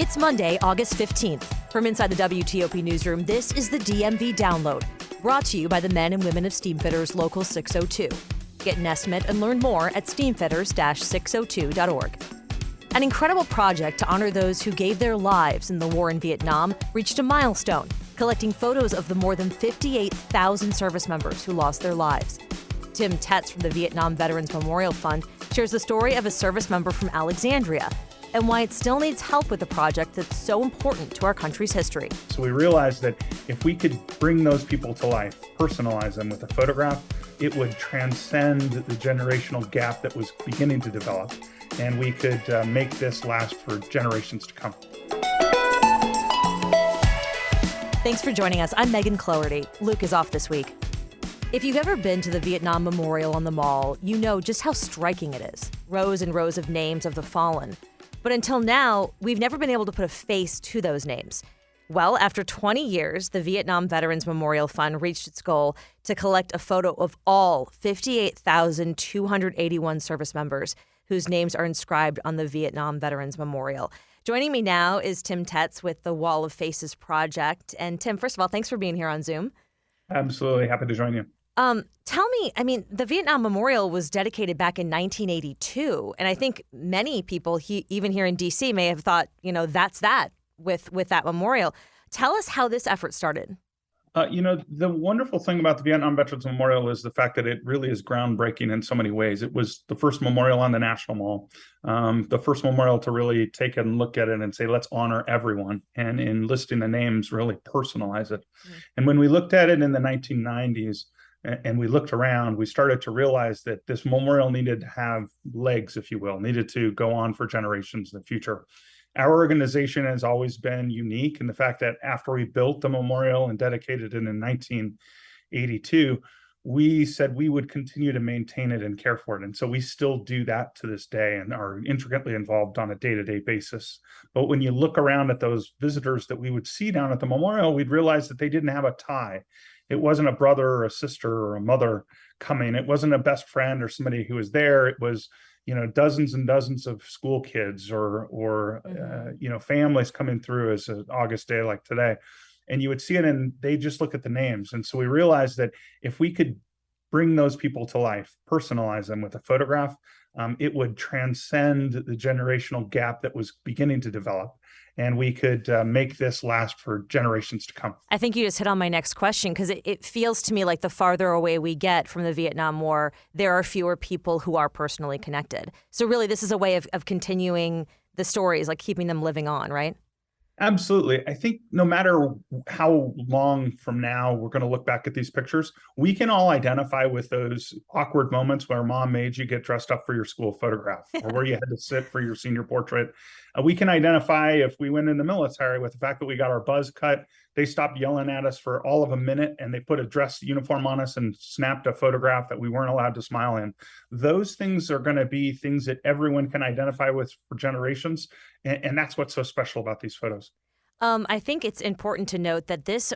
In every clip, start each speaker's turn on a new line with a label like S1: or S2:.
S1: It's Monday, August 15th. From inside the WTOP newsroom, this is the DMV Download, brought to you by the men and women of Steamfitters Local 602. Get an estimate and learn more at steamfitters-602.org. An incredible project to honor those who gave their lives in the war in Vietnam reached a milestone, collecting photos of the more than 58,000 service members who lost their lives. Tim Tetz from the Vietnam Veterans Memorial Fund shares the story of a service member from Alexandria and why it still needs help with a project that's so important to our country's history.
S2: So we realized that if we could bring those people to life, personalize them with a photograph, it would transcend the generational gap that was beginning to develop, and we could make this last for generations to come.
S1: Thanks for joining us. I'm Megan Cloherty. Luke is off this week. If you've ever been to the Vietnam Memorial on the Mall, you know just how striking it is. Rows and rows of names of the fallen. But until now, we've never been able to put a face to those names. Well, after 20 years, the Vietnam Veterans Memorial Fund reached its goal to collect a photo of all 58,281 service members whose names are inscribed on the Vietnam Veterans Memorial. Joining me now is Tim Tetz with the Wall of Faces Project. And Tim, first of all, thanks for being here on Zoom.
S2: Absolutely. Happy to join you.
S1: Tell me, the Vietnam Memorial was dedicated back in 1982, and I think many people, even here in D.C., may have thought, that's that with that memorial. Tell us how this effort started.
S2: The wonderful thing about the Vietnam Veterans Memorial is the fact that it really is groundbreaking in so many ways. It was the first memorial on the National Mall, the first memorial to really take a look at it and say, let's honor everyone. And in listing the names, really personalize it. Mm-hmm. And when we looked at it in the 1990s, and we looked around, we started to realize that this memorial needed to have legs, if you will, needed to go on for generations in the future. Our organization has always been unique in the fact that after we built the memorial and dedicated it in 1982, we said we would continue to maintain it and care for it. And so we still do that to this day and are intricately involved on a day-to-day basis. But when you look around at those visitors that we would see down at the memorial, we'd realize that they didn't have a tie. It wasn't a brother or a sister or a mother coming. It wasn't a best friend or somebody who was there. It was, dozens and dozens of school kids or families coming through as an August day like today. And you would see it and they just look at the names. And so we realized that if we could bring those people to life, personalize them with a photograph, it would transcend the generational gap that was beginning to develop. And we could make this last for generations to come.
S1: I think you just hit on my next question, because it feels to me like the farther away we get from the Vietnam War, there are fewer people who are personally connected. So really, this is a way of continuing the stories, like keeping them living on, right?
S2: Absolutely. I think no matter how long from now we're going to look back at these pictures, we can all identify with those awkward moments where mom made you get dressed up for your school photograph or where you had to sit for your senior portrait. We can identify if we went in the military with the fact that we got our buzz cut. They stopped yelling at us for all of a minute and they put a dress uniform on us and snapped a photograph that we weren't allowed to smile in. Those things are going to be things that everyone can identify with for generations. And that's what's so special about these photos.
S1: I think it's important to note that this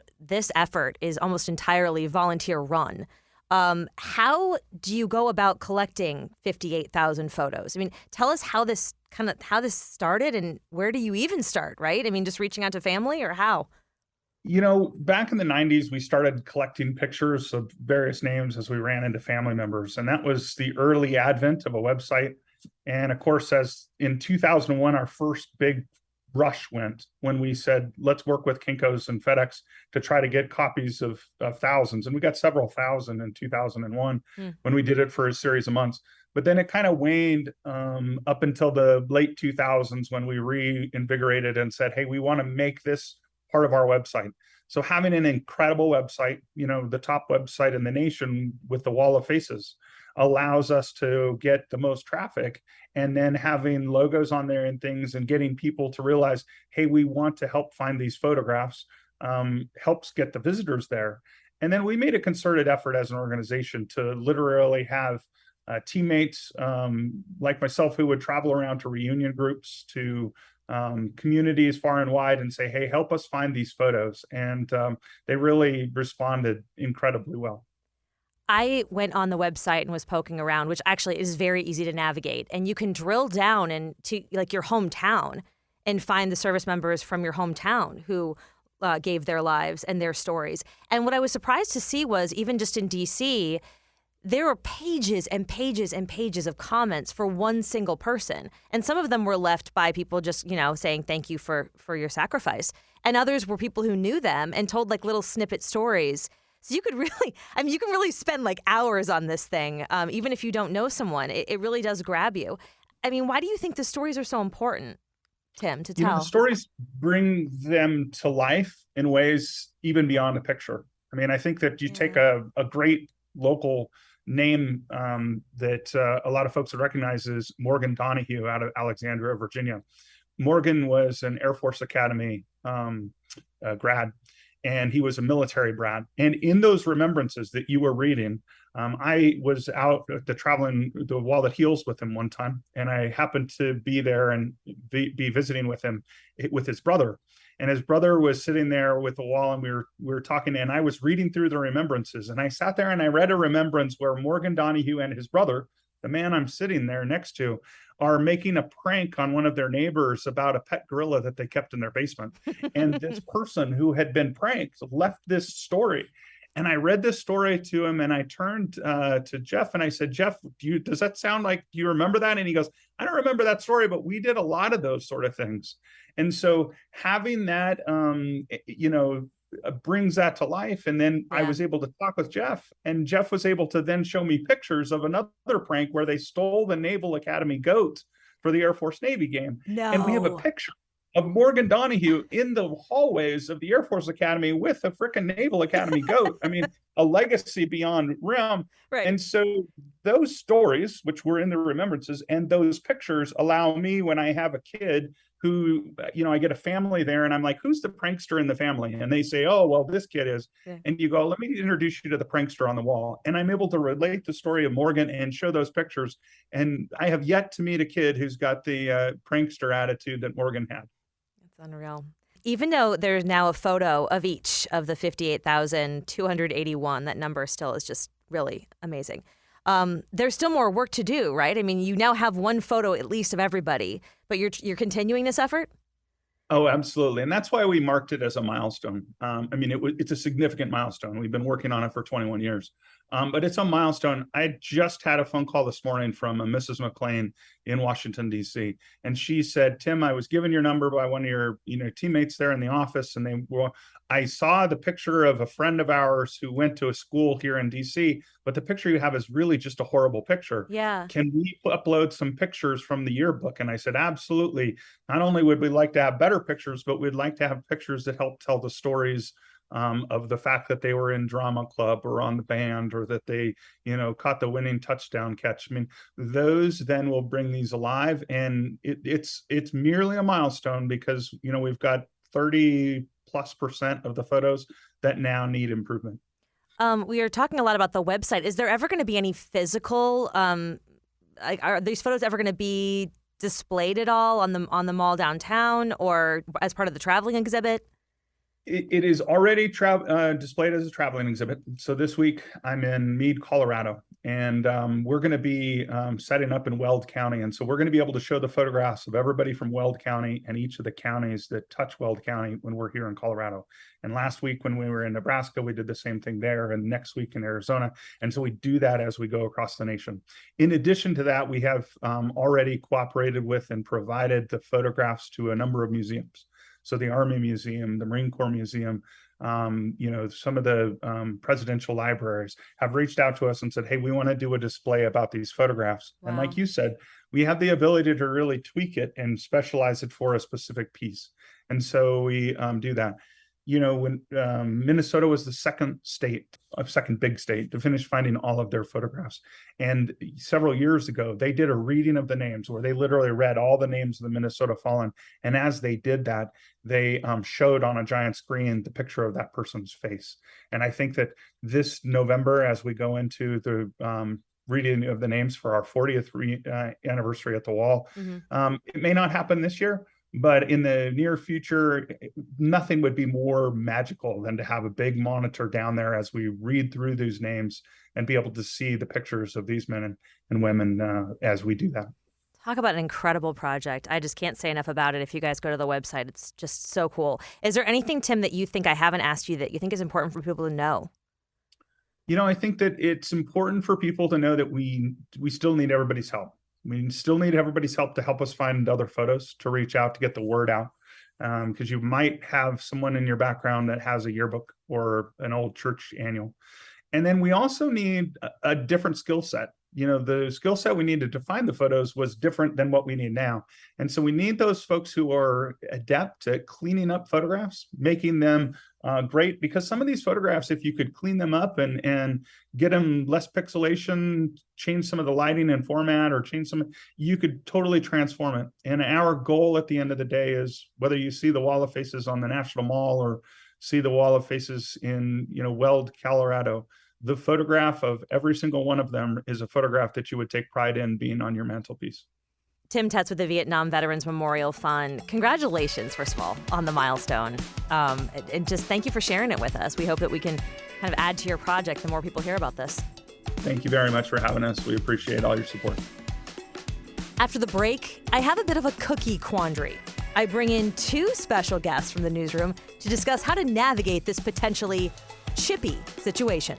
S1: effort is almost entirely volunteer run. How do you go about collecting 58,000 photos? Tell us how this started and where do you even start, right? Just reaching out to family or how?
S2: Back in the 90s, we started collecting pictures of various names as we ran into family members. And that was the early advent of a website. And of course, as in 2001, our first big rush went when we said, let's work with Kinko's and FedEx to try to get copies of thousands. And we got several thousand in 2001 when we did it for a series of months. But then it kind of waned up until the late 2000s when we reinvigorated and said, hey, we want to make this part of our website. So having an incredible website, the top website in the nation with the Wall of Faces, allows us to get the most traffic, and then having logos on there and things and getting people to realize, hey, we want to help find these photographs, helps get the visitors there. And then we made a concerted effort as an organization to literally have teammates like myself who would travel around to reunion groups, to communities far and wide and say, hey, help us find these photos. And they really responded incredibly well.
S1: I went on the website and was poking around, which actually is very easy to navigate. And you can drill down into like your hometown and find the service members from your hometown who gave their lives and their stories. And what I was surprised to see was even just in DC, there were pages and pages and pages of comments for one single person. And some of them were left by people just, saying thank you for your sacrifice. And others were people who knew them and told like little snippet stories. So you could really, you can really spend like hours on this thing, even if you don't know someone. It really does grab you. I mean, why do you think the stories are so important, Tim, to tell?
S2: The stories bring them to life in ways even beyond a picture. I mean, I think that you take a great local name that a lot of folks would recognize is Morgan Donahue out of Alexandria, Virginia. Morgan was an Air Force Academy grad, and he was a military brat. And in those remembrances that you were reading, I was out at the Wall That Heals with him one time, and I happened to be there and be visiting with him, with his brother. And his brother was sitting there with the wall, and we were talking, and I was reading through the remembrances. And I sat there and I read a remembrance where Morgan Donahue and his brother, the man I'm sitting there next to, are making a prank on one of their neighbors about a pet gorilla that they kept in their basement. And this person who had been pranked left this story. And I read this story to him, and I turned to Jeff and I said, Jeff, does that sound like you remember that? And he goes, I don't remember that story, but we did a lot of those sort of things. And so having that, brings that to life. And then I was able to talk with Jeff, and Jeff was able to then show me pictures of another prank where they stole the Naval Academy goat for the Air Force Navy game.
S1: No.
S2: And we have a picture of Morgan Donahue in the hallways of the Air Force Academy with a frickin' Naval Academy goat. I mean, a legacy beyond realm.
S1: Right.
S2: And so those stories, which were in the remembrances, and those pictures allow me, when I have a kid who, I get a family there and I'm like, who's the prankster in the family? And they say, oh, well, this kid is. Yeah. And you go, let me introduce you to the prankster on the wall. And I'm able to relate the story of Morgan and show those pictures. And I have yet to meet a kid who's got the prankster attitude that Morgan had.
S1: It's unreal. Even though there's now a photo of each of the 58,281, that number still is just really amazing. There's still more work to do, right? I mean, you now have one photo at least of everybody, but you're continuing this effort?
S2: Oh, absolutely. And that's why we marked it as a milestone. It's a significant milestone. We've been working on it for 21 years, but it's a milestone. I just had a phone call this morning from a Mrs. McLean in Washington, D.C. And she said, Tim, I was given your number by one of your teammates there in the office. And I saw the picture of a friend of ours who went to a school here in D.C., but the picture you have is really just a horrible picture.
S1: Yeah.
S2: Can we upload some pictures from the yearbook? And I said, absolutely. Not only would we like to have better pictures, but we'd like to have pictures that help tell the stories of the fact that they were in drama club or on the band, or that they, caught the winning touchdown catch. I mean, those then will bring these alive. And it's merely a milestone because, we've got 30+% of the photos that now need improvement.
S1: We are talking a lot about the website. Is there ever going to be any physical, are these photos ever going to be displayed at all on the mall downtown or as part of the traveling exhibit?
S2: It is already displayed as a traveling exhibit. So this week I'm in Meade, Colorado, and we're going to be setting up in Weld County. And so we're going to be able to show the photographs of everybody from Weld County and each of the counties that touch Weld County when we're here in Colorado. And last week when we were in Nebraska, we did the same thing there, and next week in Arizona. And so we do that as we go across the nation. In addition to that, we have already cooperated with and provided the photographs to a number of museums. So the Army Museum, the Marine Corps Museum, some of the presidential libraries have reached out to us and said, hey, we want to do a display about these photographs. Wow. And like you said, we have the ability to really tweak it and specialize it for a specific piece. And so we do that. When Minnesota was the second big state to finish finding all of their photographs. And several years ago, they did a reading of the names where they literally read all the names of the Minnesota fallen. And as they did that, they showed on a giant screen the picture of that person's face. And I think that this November, as we go into the reading of the names for our 40th anniversary at the wall, it may not happen this year, but in the near future, nothing would be more magical than to have a big monitor down there as we read through these names and be able to see the pictures of these men and women as we do that.
S1: Talk about an incredible project. I just can't say enough about it. If you guys go to the website, it's just so cool. Is there anything, Tim, that you think I haven't asked you that you think is important for people to know?
S2: I think that it's important for people to know that we still need everybody's help. We still need everybody's help to help us find other photos, to reach out, to get the word out. Because you might have someone in your background that has a yearbook or an old church annual. And then we also need a different skill set. The skill set we needed to find the photos was different than what we need now. And so we need those folks who are adept at cleaning up photographs, making them great, because some of these photographs, if you could clean them up and get them less pixelation, change some of the lighting and format, or change some, you could totally transform it. And our goal at the end of the day is, whether you see the wall of faces on the National Mall or see the wall of faces in, Weld, Colorado, the photograph of every single one of them is a photograph that you would take pride in being on your mantelpiece.
S1: Tim Tetz with the Vietnam Veterans Memorial Fund. Congratulations, first of all, on the milestone. And just thank you for sharing it with us. We hope that we can kind of add to your project the more people hear about this.
S2: Thank you very much for having us. We appreciate all your support.
S1: After the break, I have a bit of a cookie quandary. I bring in two special guests from the newsroom to discuss how to navigate this potentially chippy situation.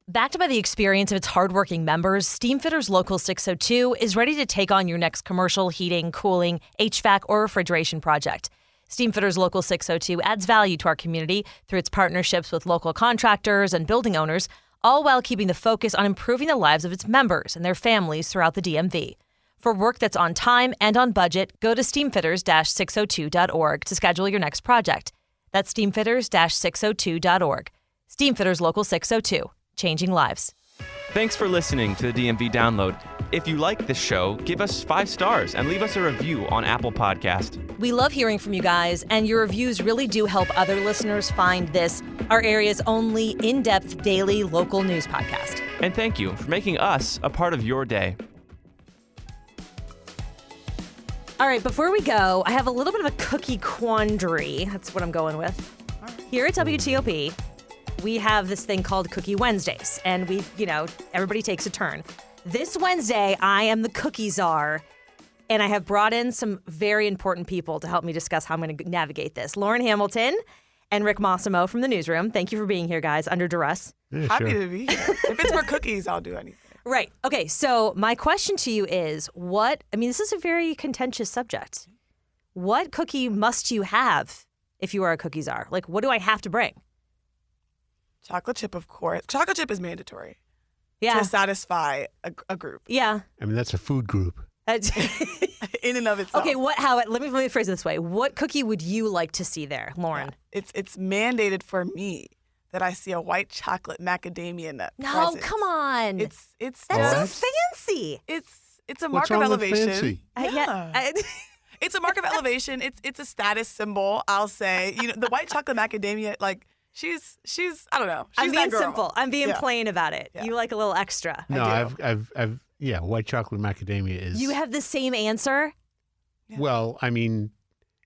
S1: Backed by the experience of its hardworking members, Steamfitters Local 602 is ready to take on your next commercial, heating, cooling, HVAC, or refrigeration project. Steamfitters Local 602 adds value to our community through its partnerships with local contractors and building owners, all while keeping the focus on improving the lives of its members and their families throughout the DMV. For work that's on time and on budget, go to steamfitters-602.org to schedule your next project. That's steamfitters-602.org. Steamfitters Local 602. Changing lives.
S3: Thanks for listening to the DMV Download. If you like this show, give us 5 stars and leave us a review on Apple Podcast.
S1: We love hearing from you guys, and your reviews really do help other listeners find this, our area's only in-depth daily local news podcast.
S3: And thank you for making us a part of your day.
S1: All right, before we go, I have a little bit of a cookie quandary. That's what I'm going with. Here at WTOP, we have this thing called Cookie Wednesdays, and everybody takes a turn. This Wednesday, I am the cookie czar, and I have brought in some very important people to help me discuss how I'm going to navigate this. Lauren Hamilton and Rick Massimo from the newsroom. Thank you for being here, guys, under duress.
S4: Yeah, Happy to be here. If it's for cookies, I'll do anything.
S1: Right. Okay, so my question to you is, this is a very contentious subject. What cookie must you have if you are a cookie czar? Like, what do I have to bring?
S4: Chocolate chip, of course. Chocolate chip is mandatory.
S1: Yeah.
S4: To satisfy a group.
S1: Yeah.
S5: That's a food group.
S4: In and of itself.
S1: Okay, let me phrase it this way. What cookie would you like to see there, Lauren?
S4: Yeah. It's mandated for me that I see a white chocolate macadamia nut.
S1: No,
S4: present.
S1: come on.
S4: It's
S1: That's so fancy.
S4: It's a mark
S5: What's wrong
S4: of
S5: with
S4: elevation.
S5: fancy?
S1: Yeah.
S4: It's a mark of elevation. It's a status symbol, I'll say. The white chocolate macadamia, she's I don't know. She's
S1: I'm being
S4: that girl.
S1: simple. I'm being plain about it.
S4: Yeah.
S1: You like a little extra.
S5: No,
S4: I
S5: I've white chocolate macadamia is.
S1: You have the same answer?
S4: Yeah.
S5: Well,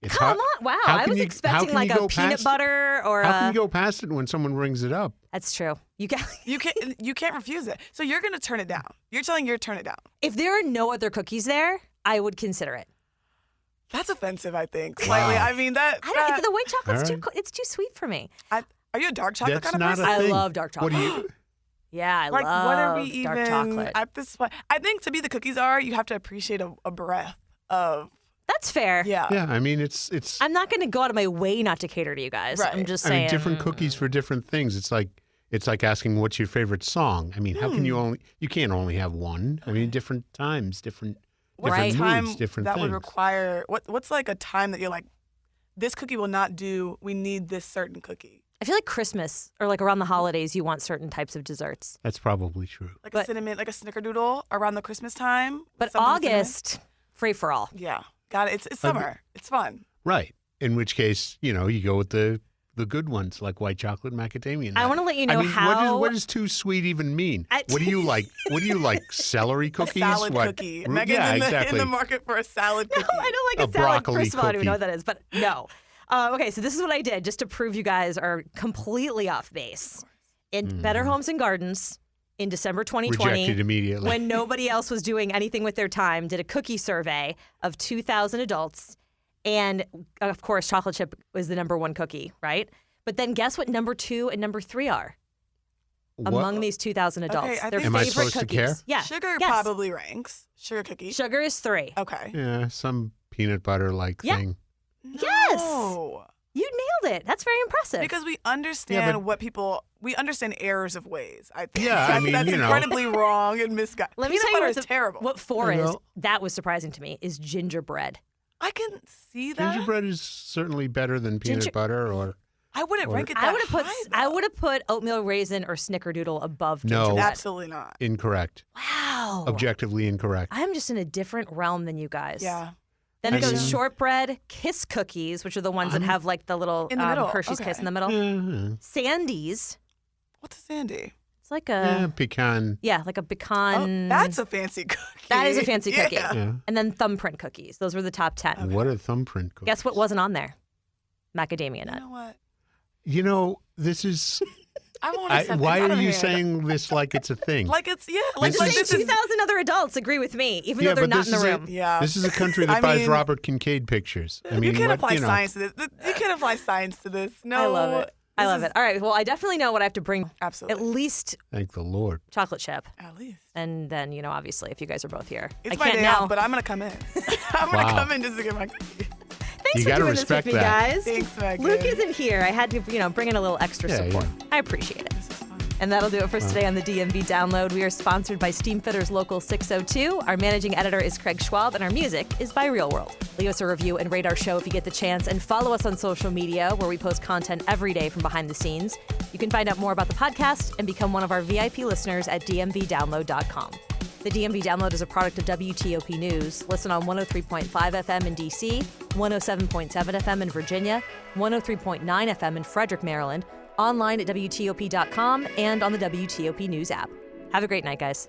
S5: it's
S1: Come on. Wow. I was expecting like a peanut butter or
S5: How can you go past it when someone brings it up?
S1: That's true. You
S4: can't refuse it. So you're going to turn it down. You're telling you to turn it down.
S1: If there are no other cookies there, I would consider it.
S4: That's offensive, I think. Slightly.
S5: Wow.
S4: I mean, the
S1: white chocolate's
S5: All right.
S1: it's too sweet for me.
S4: Are you a dark chocolate
S5: That's
S4: kind of
S5: not
S4: person?
S5: a thing.
S1: I love dark chocolate.
S5: What do you?
S1: Yeah, I
S4: Like,
S1: love
S4: what are we even
S1: dark chocolate.
S4: at this point? I think to be the cookies are, you have to appreciate a breath of.
S1: That's fair.
S4: Yeah.
S5: Yeah, it's.
S1: I'm not going to go out of my way not to cater to you guys.
S4: Right.
S1: I'm just saying.
S5: different cookies for different things. It's like asking what's your favorite song. How can you can't only have one. different times, different
S1: Right.
S4: time
S5: moods, different
S4: that
S5: things.
S4: would require what's like a time that you're like, this cookie will not do. We need this certain cookie.
S1: I feel like Christmas or like around the holidays, you want certain types of desserts.
S5: That's probably true.
S4: Like a cinnamon, like a snickerdoodle around the Christmas time.
S1: But
S4: something with
S1: August, free for all.
S4: cinnamon. Yeah, got it. It's summer. It's fun.
S5: Right. In which case, you go with the good ones like white chocolate macadamia nut.
S1: I want to let you know how.
S5: What does too sweet even mean? What do you like? What do you like? Celery cookies?
S4: A salad
S5: What?
S4: cookie.
S5: Yeah,
S4: Megan's
S5: exactly.
S4: in the market for a salad cookie.
S1: No, I don't like
S5: A
S1: a salad.
S5: broccoli
S1: First of all, I don't even know what
S5: cookie.
S1: that is, but no. Okay, so this is what I did just to prove you guys are completely off base. In Better Homes and Gardens, in December 2020,
S5: Rejected immediately.
S1: when nobody else was doing anything with their time, did a cookie survey of 2,000 adults. And of course, chocolate chip was the number one cookie, right? But then guess what number 2 and number 3 are among these 2,000 adults?
S4: Okay, I
S1: Their
S4: think-
S5: Am I
S1: favorite
S5: supposed to
S1: cookies.
S5: care?
S1: Yeah.
S4: Sugar
S1: Yes.
S4: probably ranks. Sugar cookie.
S1: Sugar is 3.
S4: Okay.
S5: Yeah, some peanut butter like
S1: Yeah.
S5: thing.
S1: Yes.
S4: No.
S1: You nailed it. That's very impressive.
S4: Because we understand
S5: but-
S4: we understand errors of ways. I think.
S5: Yeah, I mean,
S4: that's
S5: you know.
S4: incredibly wrong and misguided.
S1: Let me
S4: Peanut
S1: tell you
S4: butter
S1: what
S4: is
S1: the-
S4: terrible.
S1: What 4
S5: You
S1: is.
S5: know?
S1: That was surprising to me. Is gingerbread.
S4: I can see that.
S5: Gingerbread is certainly better than peanut
S1: Ginger-
S5: butter or
S4: I wouldn't
S5: Or-
S4: rank it that
S1: I would have put.
S4: high,
S1: I
S4: though.
S1: would have put oatmeal raisin or snickerdoodle above
S5: No.
S1: gingerbread.
S4: Absolutely not.
S5: incorrect.
S1: Wow.
S5: Objectively incorrect.
S1: I'm just in a different realm than you guys.
S4: Yeah.
S1: Then it
S5: I
S1: goes
S5: mean-
S1: shortbread, Kiss cookies, which are the ones that have like the little
S4: In the middle,
S1: Hershey's Kiss in the middle.
S5: Yeah,
S1: Sandies.
S4: What's a sandy?
S1: It's like
S5: yeah,
S1: a
S5: pecan.
S1: like a pecan.
S4: That's a fancy cookie.
S1: That is a fancy cookie.
S4: Yeah.
S5: Yeah.
S1: And then thumbprint cookies. Those were the top 10.
S5: What a thumbprint cookie.
S1: Guess what wasn't on there? Macadamia
S4: You
S1: nut.
S4: know what?
S5: You know, this is.
S4: I won't accept
S5: Why
S4: it's out
S5: are
S4: of
S5: you
S4: hand.
S5: saying this like it's a thing?
S4: Like it's
S1: Like
S5: This
S1: I'm
S5: is-
S1: saying
S4: this is
S1: 2,000 other adults agree with me, even
S5: Yeah,
S1: though they're
S5: but
S1: not
S5: this
S1: in the
S5: is a-
S1: room.
S4: yeah.
S5: This is a country that
S4: I
S5: buys
S4: mean-
S5: Robert Kincaid pictures. I mean,
S4: you can't
S5: what,
S4: apply
S5: you know,
S4: science to this. You can't apply science to this. No.
S1: I love it. I
S4: This
S1: love
S4: is-
S1: it. All right. Well, I definitely know what I have to bring.
S4: Absolutely.
S1: At least
S5: Thank the Lord.
S1: chocolate chip.
S4: At least.
S1: And then, obviously, if you guys are both here.
S4: It's
S1: I
S4: my
S1: can't
S4: day
S1: now.
S4: off, but I'm gonna come in. I'm gonna
S5: Wow.
S4: come in just to get my cookie.
S1: Thanks
S5: You
S1: for
S5: gotta
S1: doing this with
S5: respect
S1: me,
S5: that.
S1: guys.
S4: Thanks, Megan.
S1: Luke isn't here. I had to, bring in a little extra
S5: Yeah,
S1: support.
S5: yeah.
S1: I appreciate it.
S4: This is fun.
S1: And that'll do it for us today on the DMV Download. We are sponsored by Steamfitters Local 602. Our managing editor is Craig Schwab, and our music is by Real World. Leave us a review and rate our show if you get the chance, and follow us on social media, where we post content every day from behind the scenes. You can find out more about the podcast and become one of our VIP listeners at dmvdownload.com. The DMV Download is a product of WTOP News. Listen on 103.5 FM in D.C., 107.7 FM in Virginia, 103.9 FM in Frederick, Maryland, online at WTOP.com, and on the WTOP News app. Have a great night, guys.